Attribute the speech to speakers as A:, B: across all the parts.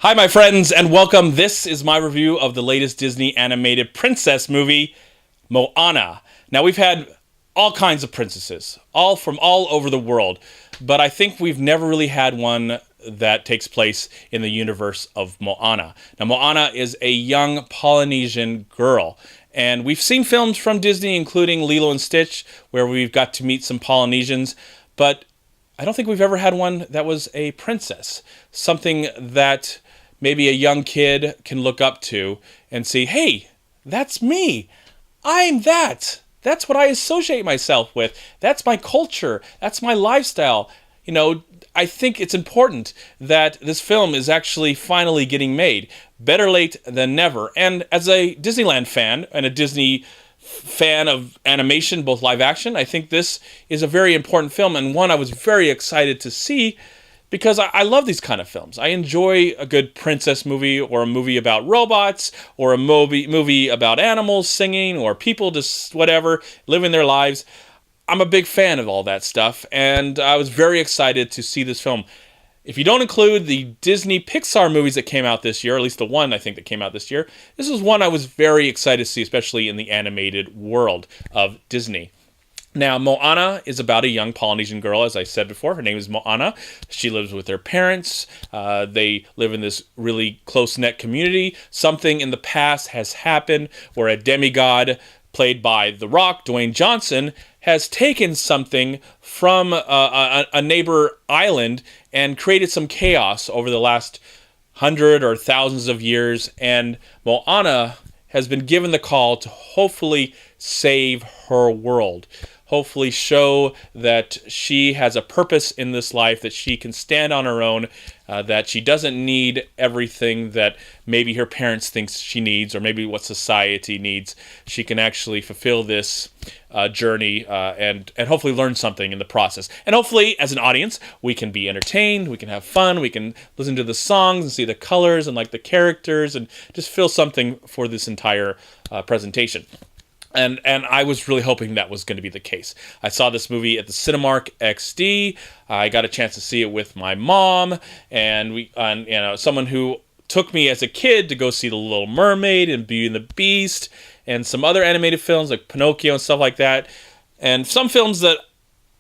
A: Hi, my friends, and welcome. This is my review of the latest Disney animated princess movie, Moana. Now, we've had all kinds of princesses, all from all over the world, but I think we've never really had one that takes place in the universe of Moana. Now, Moana is a young Polynesian girl, and we've seen films from Disney, including Lilo and Stitch, where we've got to meet some Polynesians, but I don't think we've ever had one that was a princess, something that maybe a young kid can look up to and see, hey, that's me. I'm that. That's what I associate myself with. That's my culture. That's my lifestyle. I think it's important that this film is actually finally getting made. Better late than never. And as a Disneyland fan and a Disney fan of animation, both live action, I think this is a very important film and one I was very excited to see because I love these kind of films. I enjoy a good princess movie or a movie about robots or a movie about animals singing or people just whatever, living their lives. I'm a big fan of all that stuff, and I was very excited to see this film. If you don't include the Disney Pixar movies that came out this year, at least the one I think that came out this year, this was one I was very excited to see, especially in the animated world of Disney. Now, Moana is about a young Polynesian girl, as I said before. Her name is Moana. She lives with her parents. They live in this really close-knit community. Something in the past has happened where a demigod, played by The Rock, Dwayne Johnson, has taken something from a neighbor island and created some chaos over the last hundred or thousands of years. And Moana has been given the call to hopefully save her world. Hopefully show that she has a purpose in this life, that she can stand on her own, that she doesn't need everything that maybe her parents think she needs or maybe what society needs. She can actually fulfill this journey and hopefully learn something in the process. And hopefully, as an audience, we can be entertained, we can have fun, we can listen to the songs and see the colors and like the characters and just feel something for this entire presentation. And I was really hoping that was going to be the case. I saw this movie at the Cinemark XD. I got a chance to see it with my mom, and someone who took me as a kid to go see The Little Mermaid and Beauty and the Beast, and some other animated films like Pinocchio and stuff like that, and some films that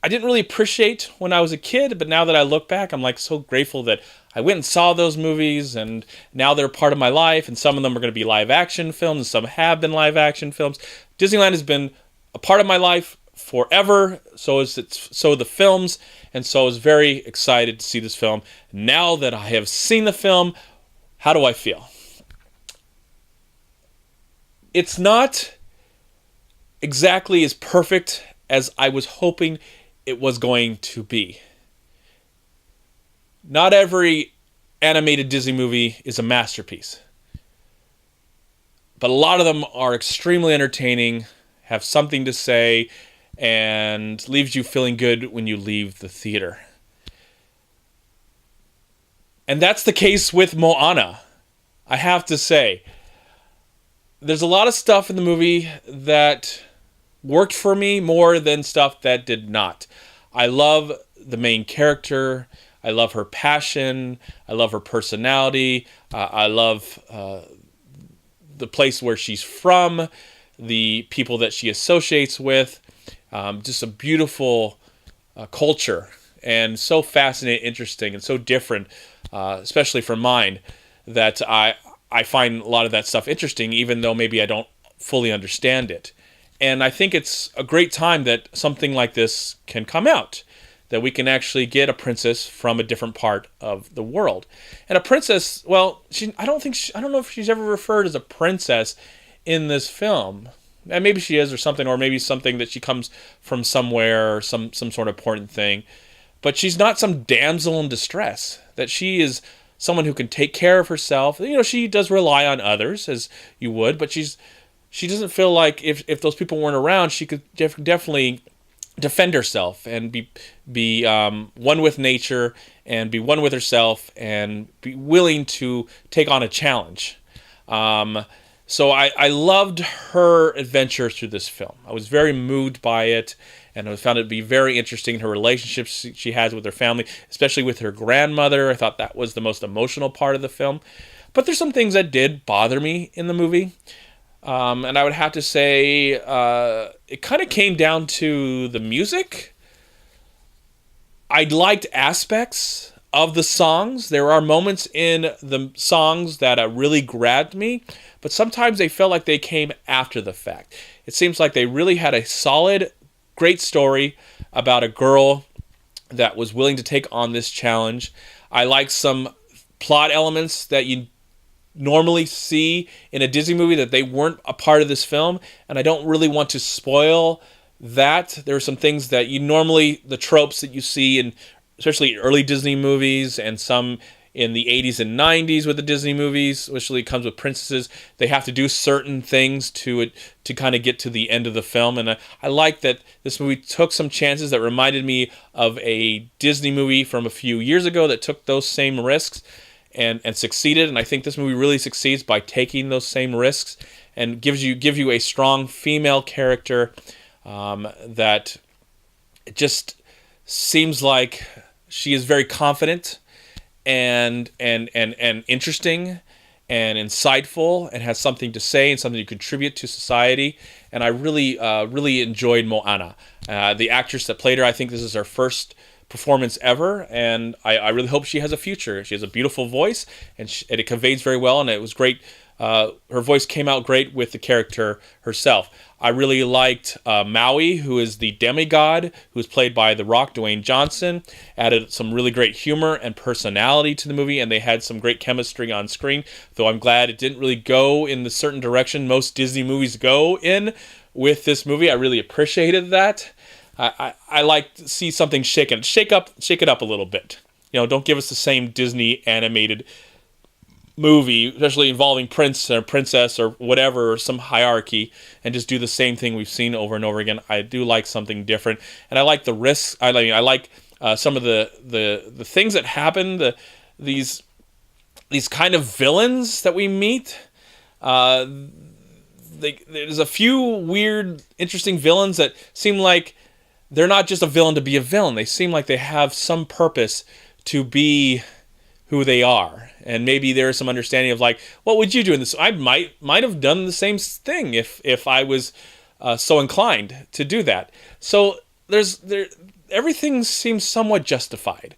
A: I didn't really appreciate when I was a kid, but now that I look back, I'm like so grateful that I went and saw those movies, and now they're part of my life, and some of them are going to be live action films, and some have been live action films. Disneyland has been a part of my life forever, so the films, and so I was very excited to see this film. Now that I have seen the film, how do I feel? It's not exactly as perfect as I was hoping it was going to be. Not every animated Disney movie is a masterpiece. But a lot of them are extremely entertaining, have something to say, and leaves you feeling good when you leave the theater. And that's the case with Moana, I have to say. There's a lot of stuff in the movie that worked for me more than stuff that did not. I love the main character. I love her passion. I love her personality. I love the place where she's from, the people that she associates with. Just a beautiful culture, and so fascinating, interesting, and so different, especially for mine, that I find a lot of that stuff interesting, even though maybe I don't fully understand it. And I think it's a great time that something like this can come out, that we can actually get a princess from a different part of the world. And a princess, well, I don't know if she's ever referred as a princess in this film. And maybe she is or something, or maybe something that she comes from somewhere or some sort of important thing. But she's not some damsel in distress, that she is someone who can take care of herself. She does rely on others, as you would, but she doesn't feel like if those people weren't around, she could definitely defend herself and be one with nature and be one with herself and be willing to take on a challenge. So I loved her adventure through this film. I was very moved by it, and I found it to be very interesting, her relationships she has with her family, especially with her grandmother. I thought that was the most emotional part of the film. But there's some things that did bother me in the movie. And I would have to say it kind of came down to the music. I liked aspects of the songs. There are moments in the songs that really grabbed me, but sometimes they felt like they came after the fact. It seems like they really had a solid, great story about a girl that was willing to take on this challenge. I like some plot elements that you normally see in a Disney movie that they weren't a part of this film, and I don't really want to spoil that. There are some things that you normally, the tropes that you see in especially early Disney movies and some in the 80s and 90s with the Disney movies, especially it comes with princesses, they have to do certain things to it to kind of get to the end of the film. And I like that this movie took some chances that reminded me of a Disney movie from a few years ago that took those same risks and succeeded. And I think this movie really succeeds by taking those same risks and give you a strong female character that just seems like she is very confident and interesting and insightful and has something to say and something to contribute to society. And I really enjoyed Moana. The actress that played her, I think this is her first performance ever, and I really hope she has a future. She has a beautiful voice, and it conveys very well, and it was great. Her voice came out great with the character herself. I really liked Maui, who is the demigod, who is played by The Rock, Dwayne Johnson. Added some really great humor and personality to the movie, and they had some great chemistry on screen, though I'm glad it didn't really go in the certain direction most Disney movies go in with this movie. I really appreciated that. I like to see something shake it up a little bit. You know, don't give us the same Disney animated movie, especially involving prince or princess or whatever, or some hierarchy, and just do the same thing we've seen over and over again. I do like something different, and I like the risks. I like some of the things that happen. These kind of villains that we meet. There's a few weird, interesting villains that seem like they're not just a villain to be a villain. They seem like they have some purpose to be who they are. And maybe there's some understanding of like, what would you do in this? I might have done the same thing if I was so inclined to do that. So everything seems somewhat justified.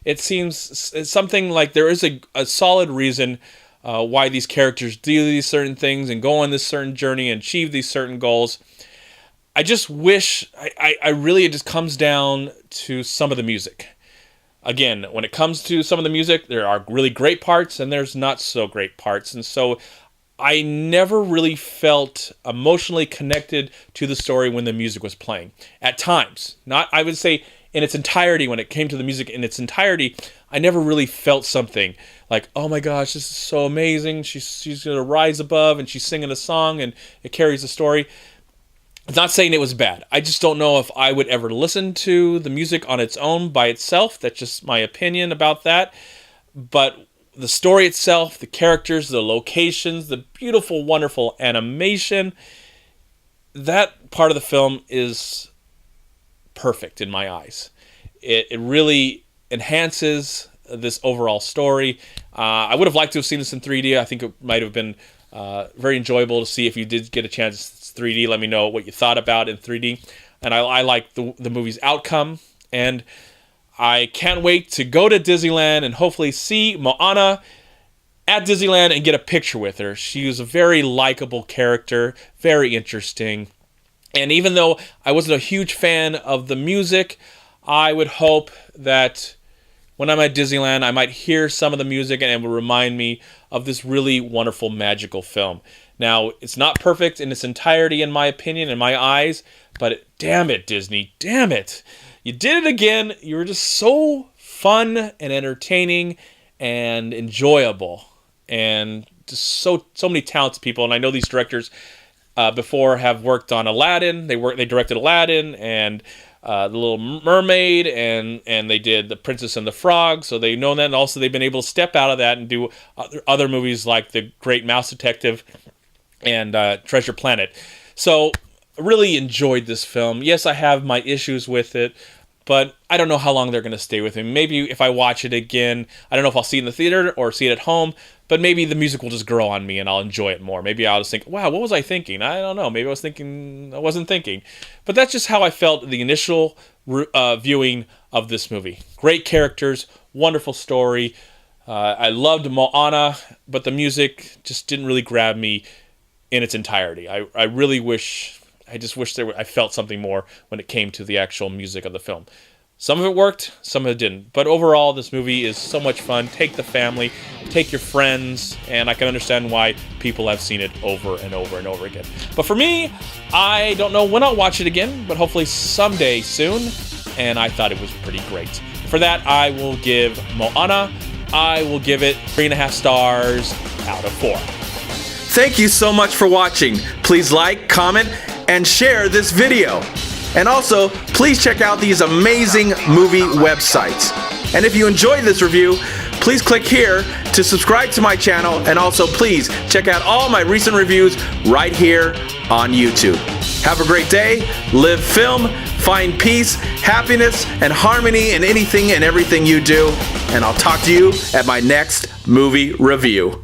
A: It seems it's something like there is a solid reason why these characters do these certain things and go on this certain journey and achieve these certain goals. I just wish, I really, it just comes down to some of the music. Again, when it comes to some of the music, there are really great parts and there's not so great parts. And so I never really felt emotionally connected to the story when the music was playing. At times, not, I would say, in its entirety, when it came to the music in its entirety, I never really felt something like, oh my gosh, this is so amazing. She's going to rise above and she's singing a song and it carries the story. I'm not saying it was bad. I just don't know if I would ever listen to the music on its own by itself. That's just my opinion about that. But the story itself, the characters, the locations, the beautiful, wonderful animation, that part of the film is perfect in my eyes. It really enhances this overall story. I would have liked to have seen this in 3D. I think it might have been very enjoyable to see if you did get a chance. 3D. Let me know what you thought about in 3D. And I like the movie's outcome. And I can't wait to go to Disneyland and hopefully see Moana at Disneyland and get a picture with her. She was a very likable character, very interesting. And even though I wasn't a huge fan of the music, I would hope that when I'm at Disneyland, I might hear some of the music and it will remind me of this really wonderful, magical film. Now, it's not perfect in its entirety, in my opinion, in my eyes, but damn it, Disney, damn it. You did it again. You were just so fun and entertaining and enjoyable, and just so many talented people. And I know these directors before have worked on Aladdin. They directed Aladdin and The Little Mermaid, and they did The Princess and the Frog, so they know that. And also they've been able to step out of that and do other movies like The Great Mouse Detective and Treasure Planet. So really enjoyed this film. Yes, I have my issues with it, but I don't know how long they're going to stay with me. Maybe if I watch it again, I don't know if I'll see it in the theater or see it at home, but maybe the music will just grow on me and I'll enjoy it more. Maybe I'll just think, wow, what was I thinking? I don't know. Maybe I wasn't thinking. But that's just how I felt the initial viewing of this movie. Great characters, wonderful story. I loved Moana, but the music just didn't really grab me in its entirety. I just wish I felt something more when it came to the actual music of the film. Some of it worked, some of it didn't. But overall, this movie is so much fun. Take the family, take your friends, and I can understand why people have seen it over and over and over again. But for me, I don't know when I'll watch it again, but hopefully someday soon, and I thought it was pretty great. For that, I will give Moana, I will give it 3.5 stars out of 4.
B: Thank you so much for watching. Please like, comment, and share this video. And also, please check out these amazing movie websites. And if you enjoyed this review, please click here to subscribe to my channel, and also please check out all my recent reviews right here on YouTube. Have a great day, live film, find peace, happiness, and harmony in anything and everything you do, and I'll talk to you at my next movie review.